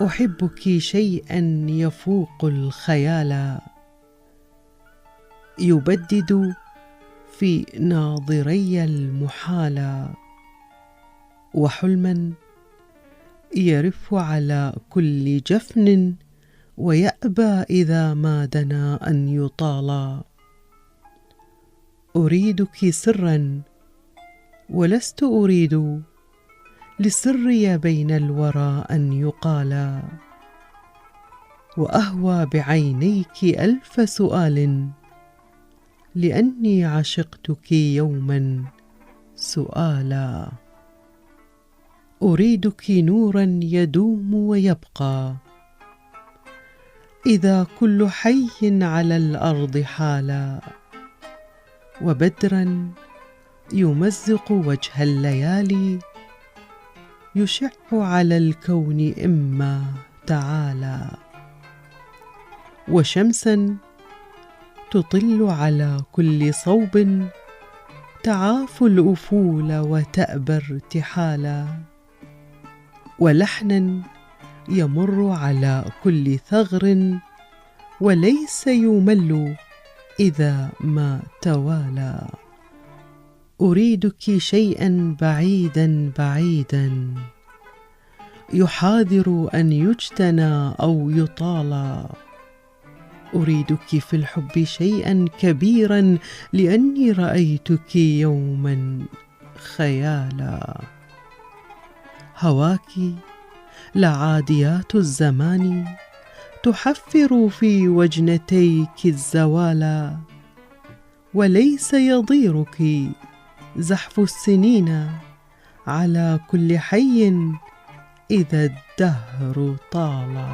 أحبك شيئا يفوق الخيال، يبدد في ناظري المحال، وحلما يرف على كل جفن، ويأبى إذا ما دنا أن يطال. أريدك سرا ولست أريد لسري بين الورى أن يقال، وأهوى بعينيك ألف سؤال، لأني عشقتك يوما سؤالا. أريدك نورا يدوم ويبقى، إذا كل حي على الأرض حالا، وبدرا يمزق وجه الليالي، يشع على الكون إما تعالى، وشمسا تطل على كل صوب، تعاف الأفول وتأبى ارتحالا، ولحنا يمر على كل ثغر، وليس يمل إذا ما توالى. أريدك شيئا بعيدا بعيدا، يحاذر أن يجتنى أو يطالى. أريدك في الحب شيئا كبيرا، لأني رأيتك يوما خيالا. هواك لعاديات الزمان، تحفر في وجنتيك الزوالا، وليس يضيرك زحف السنين على كل حي إذا الدهر طالا.